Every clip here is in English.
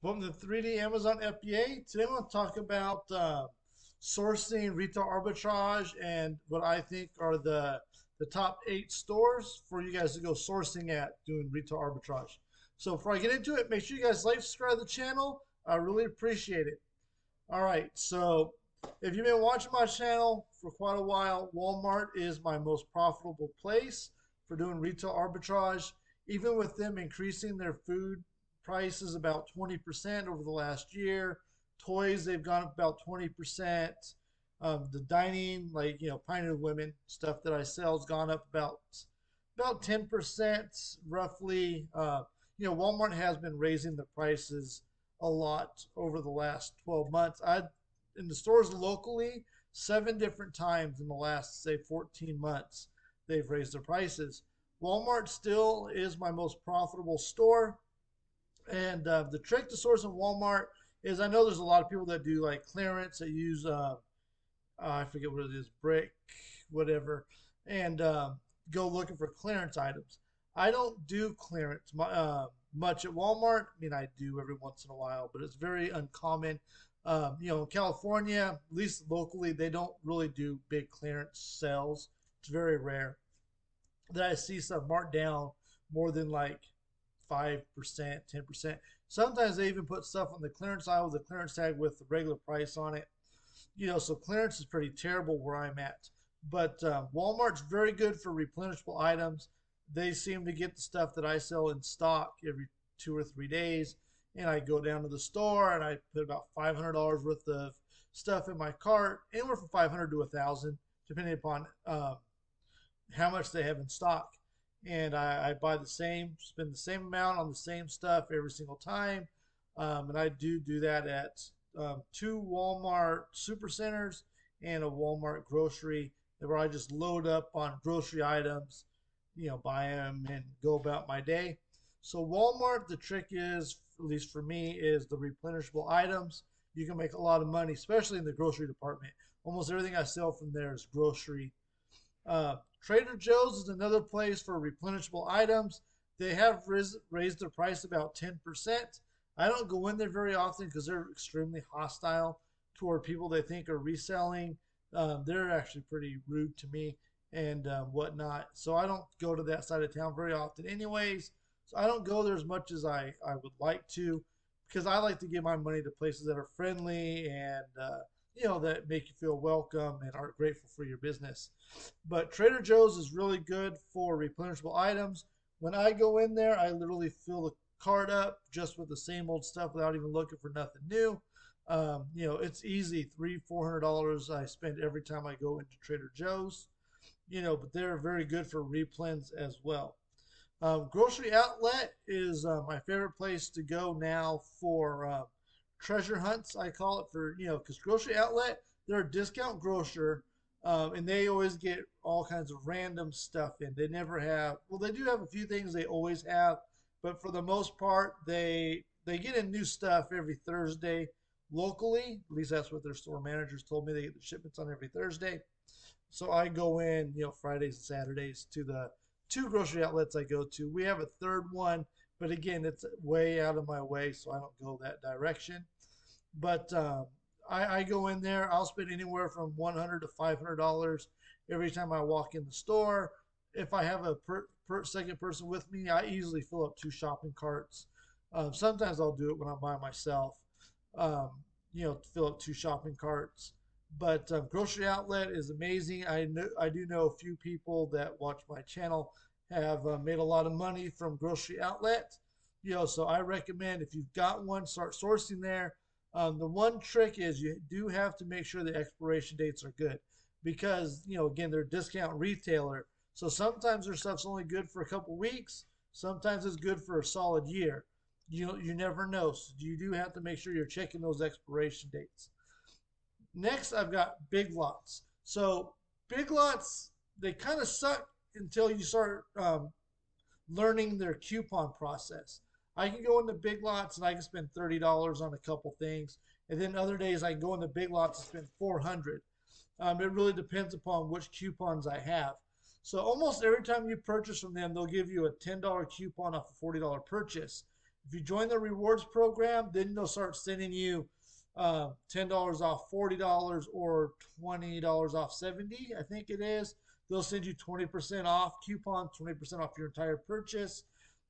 From the 3D Amazon FBA, today I'm going to talk about sourcing, retail arbitrage, and what I think are the top 8 stores for you guys to go sourcing at doing retail arbitrage. So before I get into it, make sure you guys like, subscribe to the channel. I really appreciate it. All right, so if you've been watching my channel for quite a while, Walmart is my most profitable place for doing retail arbitrage. Even with them increasing their food prices about 20% over the last year, toys they've gone up about 20%. The dining, like Pioneer Women stuff that I sell, has gone up about 10% roughly. Walmart has been raising the prices a lot over the last 12 months. I in the stores locally 7 different times in the last say 14 months they've raised their prices. Walmart still is my most profitable store, and the trick to sourcing Walmart is I know there's a lot of people that do like clearance that use I forget what it is, brick, whatever, and go looking for clearance items. I don't do clearance much at Walmart. I mean, I do every once in a while, but it's very uncommon. In California, at least locally, they don't really do big clearance sales. It's very rare that I see stuff marked down more than like 5%, 10%. Sometimes they even put stuff on the clearance aisle with the clearance tag with the regular price on it. So clearance is pretty terrible where I'm at. But Walmart's very good for replenishable items. They seem to get the stuff that I sell in stock every 2 or 3 days. And I go down to the store and I put about $500 worth of stuff in my cart, anywhere from 500 to 1,000, depending upon how much they have in stock. And I buy the same, spend the same amount on the same stuff every single time. And I do that at 2 Walmart supercenters and a Walmart grocery, where I just load up on grocery items, buy them and go about my day. So Walmart, the trick is, at least for me, is the replenishable items. You can make a lot of money, especially in the grocery department. Almost everything I sell from there is grocery. Trader Joe's is another place for replenishable items. They have raised their price about 10%. I don't go in there very often because they're extremely hostile toward people they think are reselling. They're actually pretty rude to me and whatnot. So I don't go to that side of town very often, anyways. So I don't go there as much as I would like to, because I like to give my money to places that are friendly and that make you feel welcome and are grateful for your business. But Trader Joe's is really good for replenishable items. When I go in there, I literally fill the cart up just with the same old stuff without even looking for nothing new. It's easy, $300-400 I spend every time I go into Trader Joe's. But they're very good for replens as well. Grocery Outlet is my favorite place to go now for treasure hunts. I call it, for because Grocery Outlet, they're a discount grocer, and they always get all kinds of random stuff in. They never have. Well, they do have a few things they always have, but for the most part, they get in new stuff every Thursday locally. At least that's what their store managers told me. They get the shipments on every Thursday. So I go in, Fridays and Saturdays to the 2 grocery outlets I go to. We have a third one, but again, it's way out of my way, so I don't go that direction. But I go in there. I'll spend anywhere from $100 to $500 every time I walk in the store. If I have a second person with me, I easily fill up 2 shopping carts. Sometimes I'll do it when I'm by myself. Um, fill up 2 shopping carts. But Grocery Outlet is amazing. I do know a few people that watch my channel have made a lot of money from Grocery Outlet. So I recommend, if you've got one, start sourcing there. The one trick is you do have to make sure the expiration dates are good, because again, they're a discount retailer. So sometimes their stuff's only good for a couple weeks. Sometimes it's good for a solid year. You never know. So you do have to make sure you're checking those expiration dates. Next, I've got Big Lots. So Big Lots, they kind of suck until you start learning their coupon process. I can go into Big Lots and I can spend $30 on a couple things, and then other days I can go into Big Lots and spend 400. It really depends upon which coupons I have. So almost every time you purchase from them, they'll give you a $10 coupon off a $40 purchase. If you join the rewards program, then they'll start sending you $10 off $40 or $20 off 70, I think it is. They'll send you 20% off coupon, 20% off your entire purchase.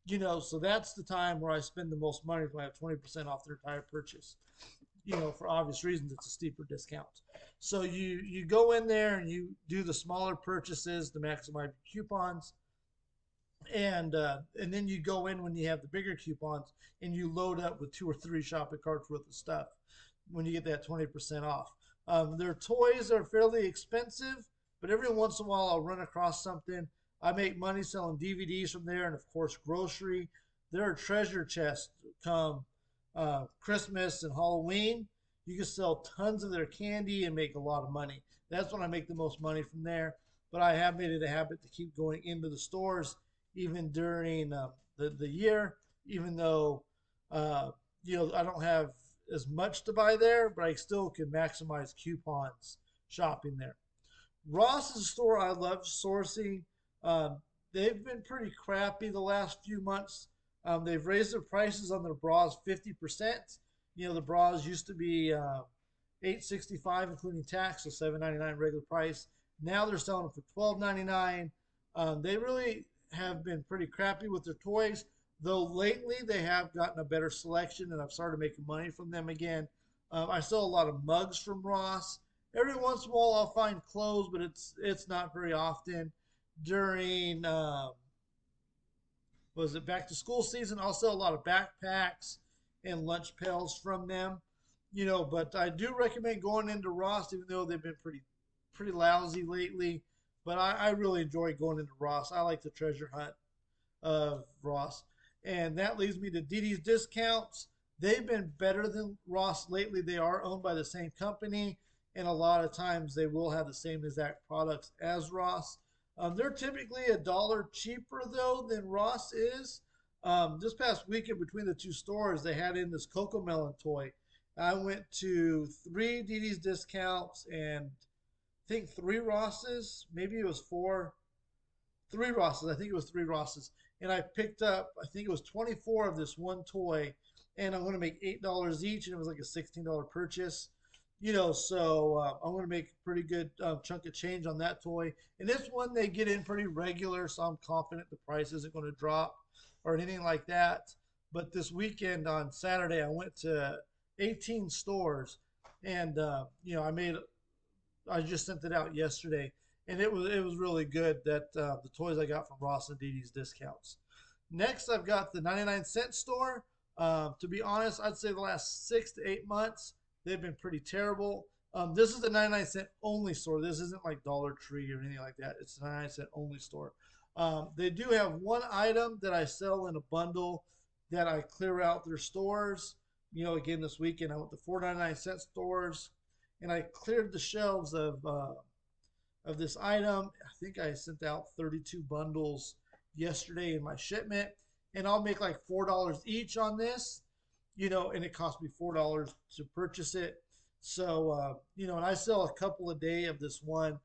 So that's the time where I spend the most money when I have 20% off their entire purchase. For obvious reasons, it's a steeper discount. So you go in there and you do the smaller purchases to maximize your coupons, and then you go in when you have the bigger coupons and you load up with 2 or 3 shopping carts worth of stuff when you get that 20% off. Their toys are fairly expensive, but every once in a while I'll run across something. I make money selling DVDs from there, and of course grocery. There are treasure chests come Christmas and Halloween. You can sell tons of their candy and make a lot of money. That's when I make the most money from there. But I have made it a habit to keep going into the stores even during the year, even though I don't have as much to buy there, but I still can maximize coupons shopping there. Ross is a store I love sourcing. Um, they've been pretty crappy the last few months. They've raised their prices on their bras 50%. The bras used to be $8.65 including tax, so $7.99 regular price. Now they're selling them for $12.99. They really have been pretty crappy with their toys, though lately they have gotten a better selection and I've started making money from them again. I sell a lot of mugs from Ross. Every once in a while I'll find clothes, but it's not very often. During was it back to school season, I'll sell a lot of backpacks and lunch pails from them. But I do recommend going into Ross, even though they've been pretty lousy lately. But I really enjoy going into Ross. I like the treasure hunt of Ross. And that leads me to DD's Discounts. They've been better than Ross lately. They are owned by the same company, and a lot of times they will have the same exact products as Ross. They're typically $1 cheaper though than Ross is. This past weekend between the two stores, they had in this Coco Melon toy. I went to 3 DD's Discounts and I think 3 Rosses. Maybe it was 3 Rosses. I think it was 3 Rosses. And I picked up, I think it was 24 of this one toy, and I'm going to make $8 each, and it was like a $16 purchase. So I'm going to make a pretty good chunk of change on that toy. And this one they get in pretty regular, so I'm confident the price isn't going to drop or anything like that. But this weekend on Saturday, I went to 18 stores, and I just sent it out yesterday, and it was really good that the toys I got from Ross and DD's Discounts. Next, I've got the 99-cent store. To be honest, I'd say the last 6 to 8 months they've been pretty terrible. This is the 99-cent only store. This isn't like Dollar Tree or anything like that. It's a 99-cent only store. They do have one item that I sell in a bundle that I clear out their stores. Again, this weekend I went to 4.99-cent stores and I cleared the shelves of this item. I think I sent out 32 bundles yesterday in my shipment, and I'll make like $4 each on this. And it cost me $4 to purchase it. So and I sell a couple a day of this one,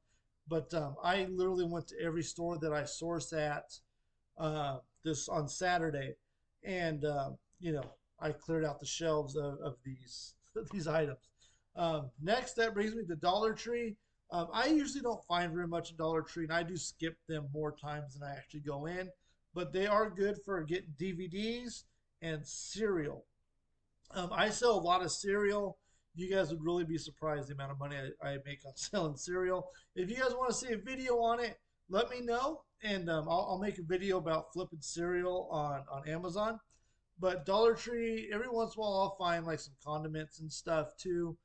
but I literally went to every store that I source at this on Saturday, and I cleared out the shelves of these items. Next, that brings me to Dollar Tree. I usually don't find very much in Dollar Tree, and I do skip them more times than I actually go in. But they are good for getting DVDs and cereal. I sell a lot of cereal. You guys would really be surprised the amount of money I make on selling cereal. If you guys want to see a video on it, let me know, and I'll make a video about flipping cereal on Amazon. But Dollar Tree, every once in a while, I'll find like some condiments and stuff too.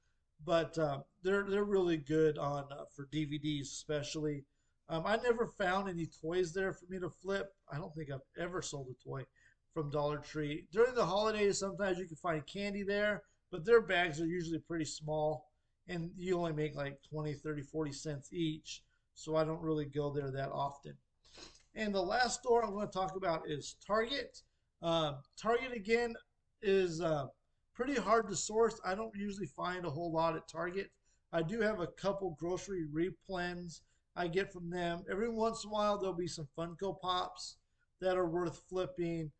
But they're really good on for DVDs, especially. I never found any toys there for me to flip. I don't think I've ever sold a toy from Dollar Tree. During the holidays, sometimes you can find candy there, but their bags are usually pretty small, and you only make like 20, 30, 40 cents each. So I don't really go there that often. And the last store I'm going to talk about is Target. Target, again, is pretty hard to source. I don't usually find a whole lot at Target. I do have a couple grocery replens I get from them. Every once in a while, there'll be some Funko Pops that are worth flipping.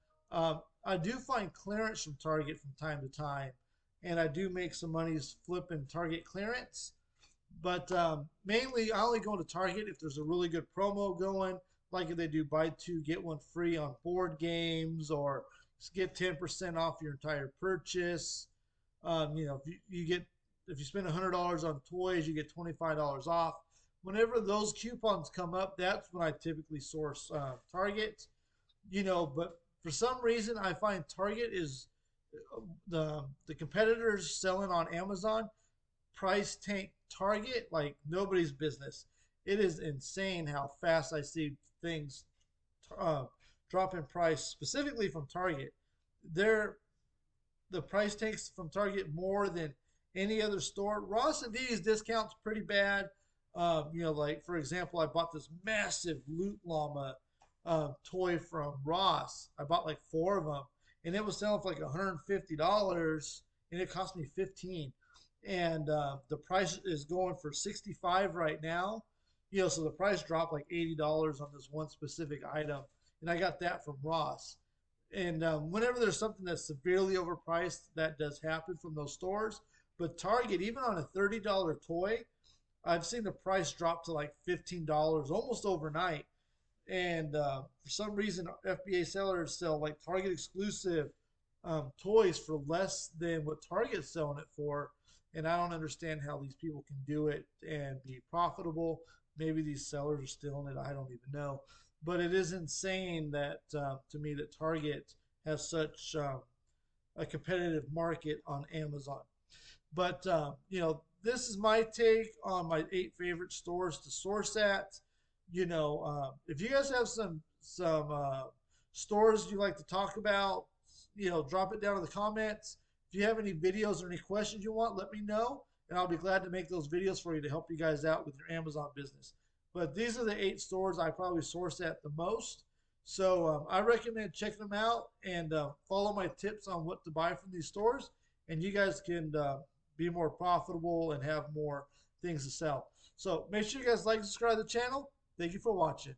I do find clearance from Target from time to time, and I do make some money flipping Target clearance. But mainly, I only go to Target if there's a really good promo going, like if they do buy two get one free on board games, or get 10% off your entire purchase. If you get if you spend $100 on toys, you get $25 off. Whenever those coupons come up, that's when I typically source Target. But for some reason, I find Target is the competitors selling on Amazon price tank Target like nobody's business. It is insane how fast I see things uh, drop in price, specifically from Target. They're the price tanks from Target more than any other store. Ross and D's discounts pretty bad. Like for example, I bought this massive Loot Llama toy from Ross. I bought like four of them, and it was selling for like $150, and it cost me 15. And the price is going for 65 right now. So the price dropped like $80 on this one specific item, and I got that from Ross. And whenever there's something that's severely overpriced, that does happen from those stores. But Target, even on a $30 toy, I've seen the price drop to like $15 almost overnight. And for some reason, FBA sellers sell like Target exclusive toys for less than what Target's selling it for. And I don't understand how these people can do it and be profitable. Maybe these sellers are stealing it. I don't even know. But it is insane that to me that Target has such a competitive market on Amazon. But this is my take on my 8 favorite stores to source at. If you guys have some stores you like to talk about, drop it down in the comments. If you have any videos or any questions you want, let me know, and I'll be glad to make those videos for you to help you guys out with your Amazon business. But these are the 8 stores I probably source at the most. So I recommend checking them out and follow my tips on what to buy from these stores, and you guys can be more profitable and have more things to sell. So make sure you guys like and subscribe to the channel. Thank you for watching.